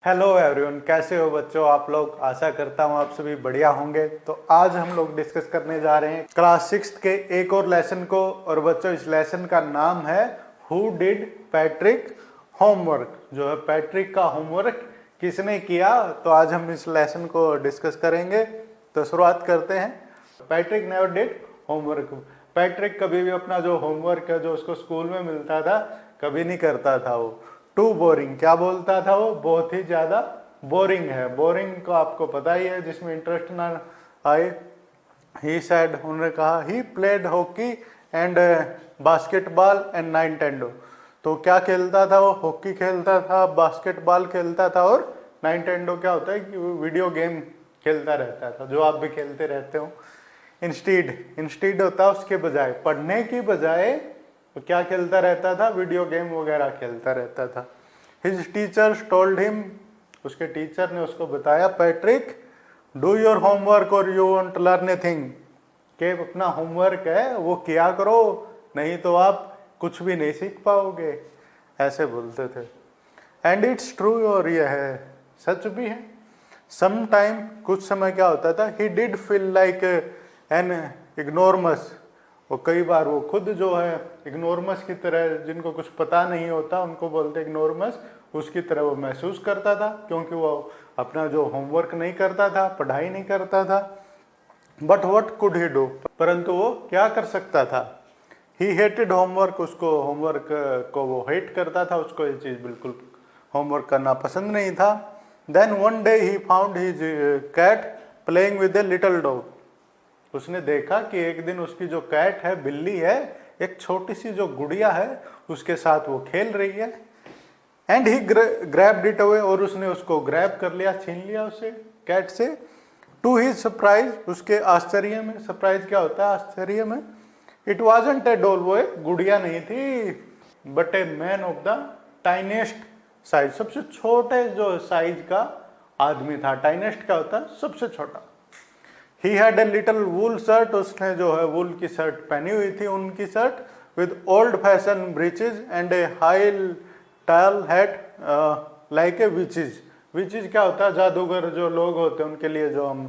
Hello everyone, कैसे हो बच्चों आप लोग। आशा करता हूँ आप सभी बढ़िया होंगे। तो आज हम लोग डिस्कस करने जा रहे हैं क्लास 6 के एक और लेसन को। और बच्चों इस लेसन का नाम है हु डिड पैट्रिक होमवर्क। जो है पैट्रिक का होमवर्क किसने किया। तो आज हम इस लेसन को डिस्कस करेंगे। तो शुरुआत करते हैं। Patrick never did homework. Patrick कभी भी अपना जो होमवर्क है जो उसको स्कूल में मिलता था कभी नहीं करता था। वो टू बोरिंग, क्या बोलता था वो, बहुत ही ज्यादा बोरिंग है। बोरिंग को आपको पता ही है, जिसमें इंटरेस्ट ना आए। ही सेड, उन्होंने कहा, he played hockey and basketball and Nintendo. तो क्या खेलता था वो, हॉकी खेलता था, बास्केटबॉल खेलता था, और नाइनटेंडो क्या होता है कि वीडियो गेम खेलता रहता था, जो आप भी खेलते रहते हो। इंस्टीड होता है उसके बजाय, पढ़ने की बजाय तो क्या खेलता रहता था, वीडियो गेम वगैरह खेलता रहता था। हिज टीचर्स टोल्ड हिम, उसके टीचर ने उसको बताया, पैट्रिक डू योर होमवर्क और you won't learn a thing. के अपना होमवर्क है वो किया करो, नहीं तो आप कुछ भी नहीं सीख पाओगे, ऐसे बोलते थे। एंड इट्स ट्रू, और यह है सच भी है। सम टाइम, कुछ समय क्या होता था, he did feel like an ignoramus. वो कई बार वो खुद जो है इग्नोरमस की तरह, जिनको कुछ पता नहीं होता उनको बोलते इग्नोरमस, उसकी तरह वो महसूस करता था, क्योंकि वो अपना जो होमवर्क नहीं करता था, पढ़ाई नहीं करता था। But what could he do, परंतु वो क्या कर सकता था। ही हेटेड होमवर्क, उसको होमवर्क को वो हेट करता था, उसको ये चीज़ बिल्कुल होमवर्क करना पसंद नहीं था। Then one day he found his cat playing with a little dog. उसने देखा कि एक दिन उसकी जो कैट है, बिल्ली है, एक छोटी सी जो गुड़िया है उसके साथ वो खेल रही है। And he grabbed it away, और उसने उसको ग्रैब कर लिया, छीन लिया उसे कैट से। टू हिज सरप्राइज, उसके आश्चर्य में, सरप्राइज क्या होता है आश्चर्य में, इट वाजंट ए डॉल, वो एक गुड़िया नहीं थी, but a man of the tiniest size, सबसे छोटे जो साइज का आदमी था। टाइनेस्ट क्या होता है, सबसे छोटा। He had a little wool shirt, उसने जो है वूल की शर्ट पहनी हुई थी, उनकी shirt, with old fashion breeches and a high tall hat like a witches. Witches क्या होता है, जादूगर जो लोग होते हैं उनके लिए जो हम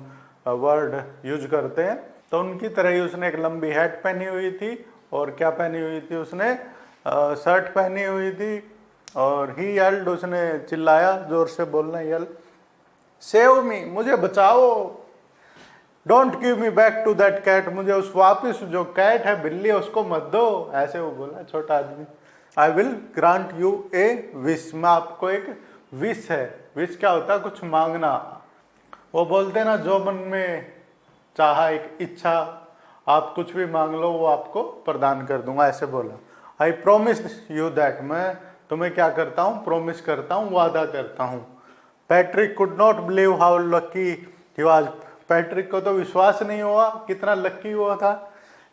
वर्ड यूज करते हैं, तो उनकी तरह ही उसने एक लंबी हैट पहनी हुई थी। और क्या पहनी हुई थी उसने, शर्ट पहनी हुई थी। और ही येल्ड, उसने चिल्लाया, जोर से बोलना, यल, सेव मी, मुझे बचाओ, don't give me back to that cat, मुझे उस वापिस जो कैट है, बिल्ली, उसको मत दो, ऐसे वो बोला छोटा आदमी। I will grant U A wish, मैं आपको एक विश है, विश क्या होता है, कुछ मांगना। वो बोलते ना, जो मन में चाहा, एक इच्छा, आप कुछ भी मांग लो वो आपको प्रदान कर दूंगा, ऐसे बोला। आई प्रोमिस यू दैट, मैं तुम्हें क्या करता हूँ, प्रोमिस करता हूँ, वादा करता हूँ। Patrick could not believe how lucky he was, Patrick को तो विश्वास नहीं हुआ कितना लकी हुआ था।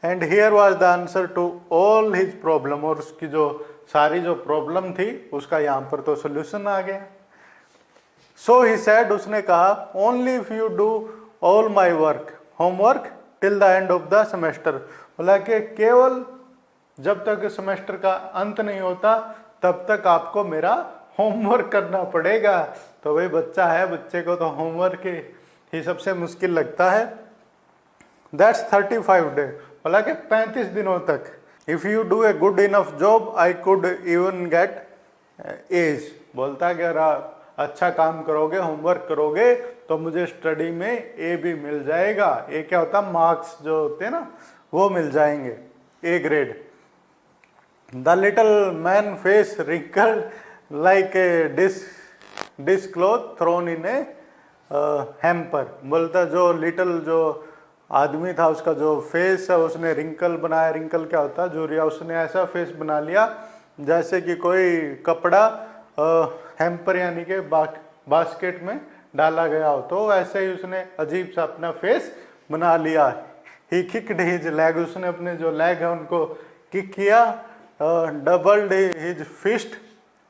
And here was the answer to all his problem, और उसकी जो सारी जो प्रॉब्लम थी उसका यहाँ पर तो सोल्यूशन आ गया। सो ही सेड, उसने कहा, only if you do all my work homework till the end of the semester, बोला कि केवल जब तक सेमेस्टर का अंत नहीं होता तब तक आपको मेरा होमवर्क करना पड़ेगा। तो वही बच्चा है, बच्चे को तो होमवर्क ही सबसे मुश्किल लगता है। दैट्स 35 डे, बोला कि 35 दिनों तक। If you do a good enough job I could even get A's, बोलता है कि अगर आप अच्छा काम करोगे, होमवर्क करोगे, तो मुझे स्टडी में ए भी मिल जाएगा। ए क्या होता है, मार्क्स जो होते हैं ना, वो मिल जाएंगे, A grade. The little man face wrinkled like a dish cloth thrown in a hamper, बोलता जो लिटिल जो आदमी था उसका जो फेस है उसने रिंकल बनाया। रिंकल क्या होता है, झुर्रिया, उसने ऐसा फेस बना लिया जैसे कि कोई कपड़ा हैम्पर यानी कि बास्केट में डाला गया हो, तो ऐसे ही उसने अजीब सा अपना फेस बना लिया। ही किक्ड हिज लेग, उसने अपने जो लेग है उनको किक किया। डबल्ड हिज फिस्ट,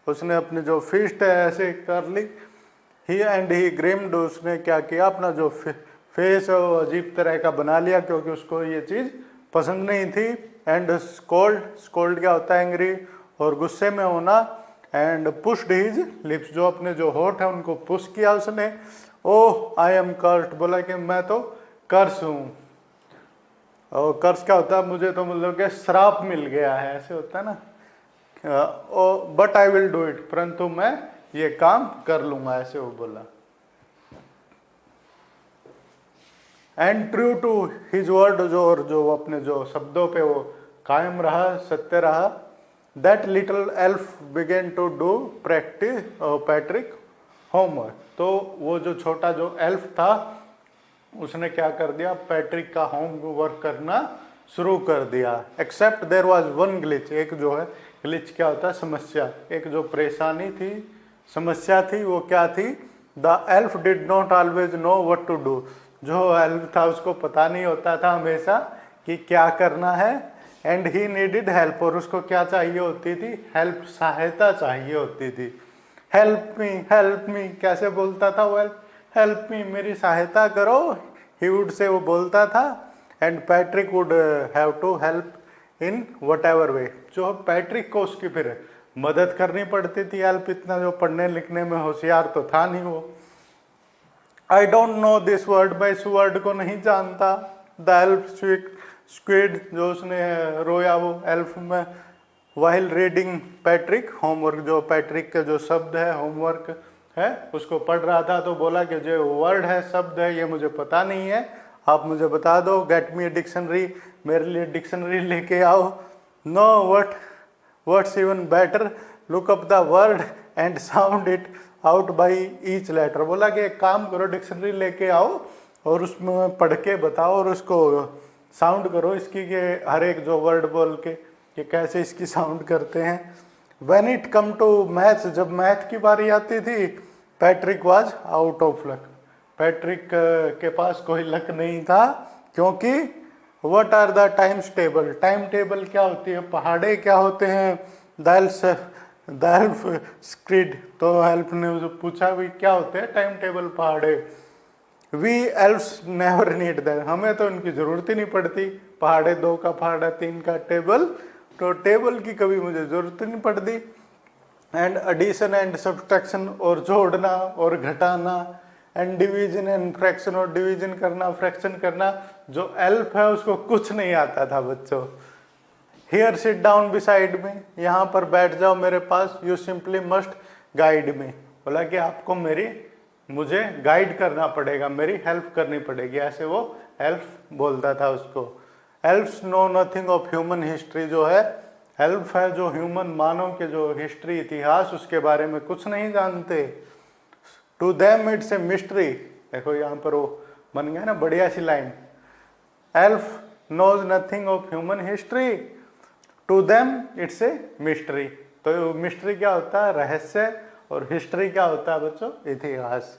उसने अपने जो फिस्ट है ऐसे कर ली। ही एंड ही ग्रिम्ड, उसने क्या किया, अपना जो फेस है वो अजीब तरह का बना लिया, क्योंकि उसको ये चीज़ पसंद नहीं थी। एंड स्कोल्ड, स्कोल्ड क्या होता है, एंग्री, और गुस्से में होना। एंड पुश्ड हिज लिप्स, जो अपने जो होठ है उनको पुश किया उसने। ओह आई एम कर्स्ड, बोला कि मैं तो कर्स हूँ। और कर्स क्या होता है, मुझे तो मतलब कि श्राप मिल गया है, ऐसे होता है ना। But I will do it, परंतु मैं ये काम कर लूंगा, ऐसे वो बोला। And true to his word, जो अपने जो शब्दों पे वो कायम रहा, सत्य रहा। That little elf began to do practice Patrick homework, तो वो जो छोटा जो एल्फ था उसने क्या कर दिया, पैट्रिक का होमवर्क करना शुरू कर दिया। Except there was one glitch, एक जो है ग्लिच क्या होता है, समस्या, एक जो परेशानी थी, समस्या थी, वो क्या थी, the elf did not always know what to do, जो एल्फ था उसको पता नहीं होता था हमेशा कि क्या करना है। एंड ही नीडेड हेल्प, और उसको क्या चाहिए होती थी, हेल्प, सहायता चाहिए होती थी। हेल्प मी कैसे बोलता था वो, हेल्प मी, मेरी सहायता करो, ही वुड से वो बोलता था। And Patrick would have to help in whatever way, जो पैट्रिक को उसकी फिर मदद करनी पड़ती थी। हेल्प, इतना जो पढ़ने लिखने में होशियार तो था नहीं वो। I don't know this word, मैं इस वर्ड को नहीं जानता। द एल्फ स्क्विड, जो उसने रोया वो एल्फ में, वाइल रीडिंग पैट्रिक होमवर्क, जो पैट्रिक के जो शब्द है होमवर्क है उसको पढ़ रहा था, तो बोला कि जो वर्ड है, शब्द है, ये मुझे पता नहीं है, आप मुझे बता दो। गेट मी डिक्शनरी, मेरे लिए डिक्शनरी लेके आओ। No words even better, look up the word and sound it out by each letter, बोला कि एक काम करो, डिक्शनरी लेके आओ और उसमें पढ़ के बताओ और उसको साउंड करो इसकी, के हर एक जो वर्ड बोल के कि कैसे इसकी साउंड करते हैं। When it come to maths, जब मैथ की बारी आती थी, Patrick was out of luck, Patrick के पास कोई लक नहीं था, क्योंकि what are the times table, time table क्या होती है, पहाड़े क्या होते हैं, द एल्फ स्क्रिड, तो एल्फ ने उसे पूछा भी क्या होते हैं टाइम टेबल, पहाड़े। We elfs never need that, हमें तो इनकी जरूरत ही नहीं पड़ती, पहाड़े, 2 का पहाड़ा, 3 का टेबल, तो टेबल की कभी मुझे जरूरत नहीं पड़ती। एंड एडिशन एंड सब्सट्रैक्शन, और जोड़ना और घटाना, एंड डिवीजन एंड फ्रैक्शन, और डिवीजन करना, फ्रैक्शन करना, जो एल्फ है उसको कुछ नहीं आता था बच्चों। हियर सिट डाउन बिसाइड में, यहाँ पर बैठ जाओ मेरे पास। You simply must guide me, बोला कि आपको मुझे गाइड करना पड़ेगा, मेरी हेल्प करनी पड़ेगी, ऐसे वो एल्फ बोलता था उसको। Elfs know nothing of human history, जो है एल्फ है जो ह्यूमन मानव के जो हिस्ट्री, इतिहास, उसके बारे में कुछ नहीं जानते। To them it's a mystery, देखो यहाँ पर वो बन गया ना बढ़िया सी line, elf knows nothing of human history, to them it's a mystery. तो मिस्ट्री क्या होता है, रहस्य, और हिस्ट्री क्या होता है बच्चों, इतिहास।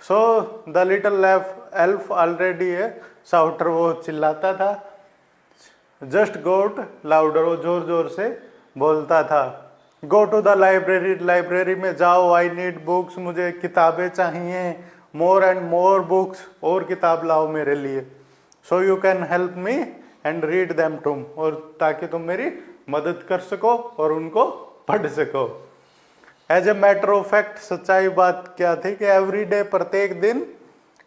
So the little elf already है साउटर, वो चिल्लाता था। जस्ट गोट लाउडर, वो जोर जोर से बोलता था। Go to the library, library में जाओ। आई नीड बुक्स, मुझे किताबें चाहिए। मोर एंड मोर बुक्स, और किताब लाओ मेरे लिए। So you can help me and read them too, और ताकि तुम मेरी मदद कर सको और उनको पढ़ सको। As a matter of fact, सच्चाई बात क्या थी कि एवरी डे, प्रत्येक दिन,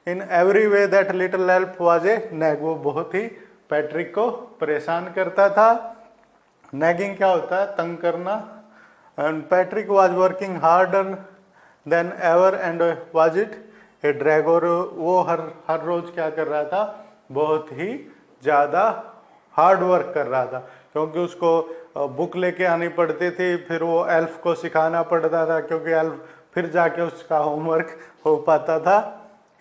in every way that little elf was a nag, वो बहुत ही पैट्रिक को परेशान करता था। नैगिंग क्या होता है, तंग करना। And Patrick was working harder than ever and was it A drag, और वो हर रोज क्या कर रहा था, बहुत ही ज़्यादा हार्ड वर्क कर रहा था, क्योंकि उसको बुक लेके आनी पड़ती थी, फिर वो एल्फ को सिखाना पड़ता था, क्योंकि एल्फ फिर जाके उसका होमवर्क हो पाता था।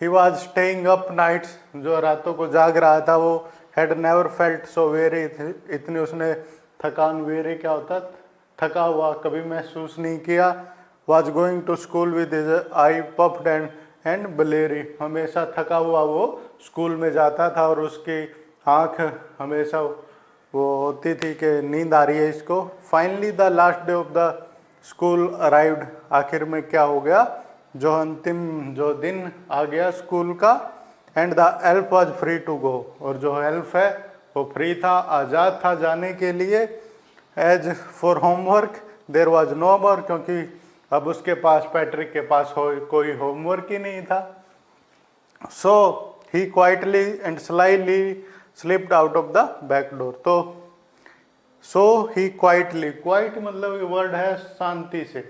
He was staying up nights, जो रातों को जाग रहा था, वो had never felt so very, इतनी उसने थकान, वेरी क्या होता, थका हुआ कभी महसूस नहीं किया। Was going to school with his eye puffed and bleary, हमेशा थका हुआ वो स्कूल में जाता था और उसकी आँख हमेशा वो होती थी कि नींद आ रही है इसको। Finally the last day of the school arrived, आखिर में क्या हो गया, जो अंतिम जो दिन आ गया स्कूल का। And the elf was free to go, और जो एल्फ है वो फ्री था, आज़ाद था जाने के लिए। As for homework there was no more, क्योंकि अब उसके पास, पैट्रिक के पास कोई होमवर्क ही नहीं था। So he quietly and slyly slipped out of the back door. तो सो ही क्वाइटली, क्वाइट मतलब वर्ड है शांति से,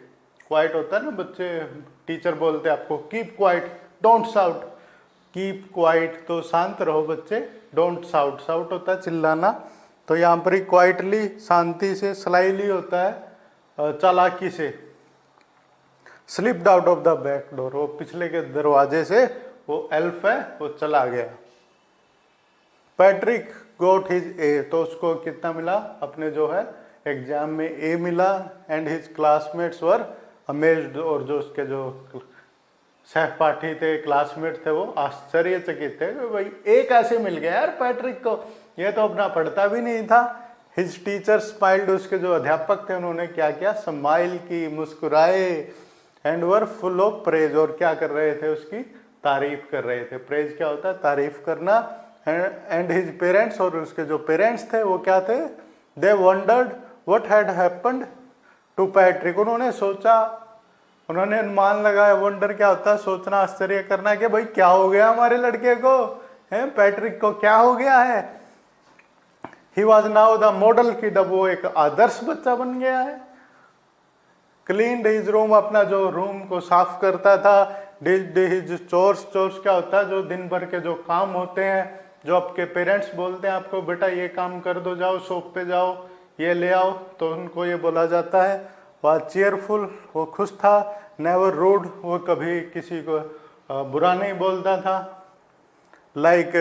क्वाइट होता है ना, बच्चे टीचर बोलते हैं आपको keep quiet, don't shout, keep quiet तो शांत रहो बच्चे, डोंट शाउट, शाउट होता है चिल्लाना। तो यहाँ पर ही क्वाइटली शांति से, स्लाइली होता है चालाकी से, slipped out of the back door, वो पिछले के दरवाजे से वो एल्फ है वो चला गया। पैट्रिक गोट हिज ए, तो उसको कितना मिला, अपने जो है एग्जाम में ए मिला। And his classmates were amazed, और जो उसके जो सहपाठी थे, क्लासमेट थे, वो आश्चर्यचकित थे कि भाई ए कैसे मिल गया यार पैट्रिक को, ये तो अपना पढ़ता भी नहीं था। हिज टीचर स्माइल्ड, उसके जो अध्यापक थे उन्होंने क्या किया, स्माइल की, मुस्कुराए। And were full of praise, और क्या कर रहे थे, उसकी तारीफ कर रहे थे। प्रेज क्या होता है, तारीफ करना। एंड हिज पेरेंट्स, और उसके जो पेरेंट्स थे वो क्या थे, they wondered what had happened to Patrick, उन्होंने सोचा, उन्होंने अनुमान लगाया। वंडर क्या होता है, सोचना, आश्चर्य करना, कि भाई क्या हो गया हमारे लड़के को, है पैट्रिक को क्या हो गया है। He was now the model kid, अब वो एक आदर्श बच्चा बन गया है। क्लीन्ड हिज रूम, अपना जो रूम को साफ करता था। डिड हिज चोर्स, चोर्स क्या होता है, जो दिन भर के जो काम होते हैं, जो आपके पेरेंट्स बोलते हैं आपको बेटा ये काम कर दो, जाओ शॉप पे जाओ, ये ले आओ, तो उनको ये बोला जाता है। वह चेयरफुल, वो खुश था। नेवर रूड, वो कभी किसी को बुरा नहीं बोलता था। Like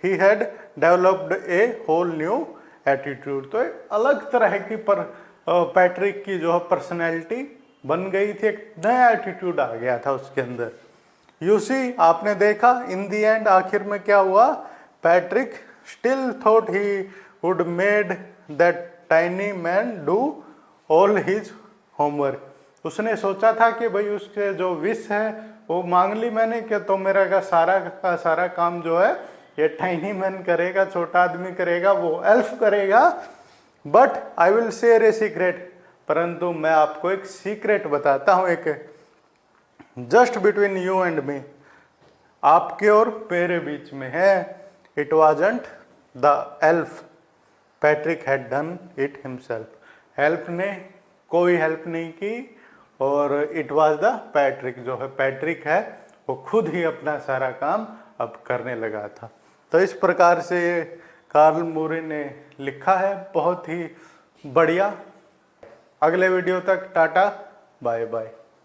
he had developed a whole new attitude, तो एक अलग तरह की पैट्रिक की जो पर्सनैलिटी बन गई थी, एक नया एटीट्यूड आ गया था उसके अंदर। यू सी, आपने देखा, इन दी एंड, आखिर में क्या हुआ, Patrick still thought he would made that tiny man do all his homework. उसने सोचा था कि भाई उसके जो विश है वो मांग ली मैंने, कि तो मेरा का सारा काम जो है ये टाइनी मैन करेगा, छोटा आदमी करेगा, वो एल्फ करेगा। But I will share a secret, परंतु मैं आपको एक सीक्रेट बताता हूं, एक just between you and me, आपके और मेरे बीच में है। It wasn't the elf, Patrick had done it himself, elf ने कोई हेल्प नहीं की, और इट वाज द पैट्रिक, जो है पैट्रिक है वो खुद ही अपना सारा काम अब करने लगा था। तो इस प्रकार से ये कार्ल मूरे ने लिखा है, बहुत ही बढ़िया। अगले वीडियो तक टाटा, बाय बाय।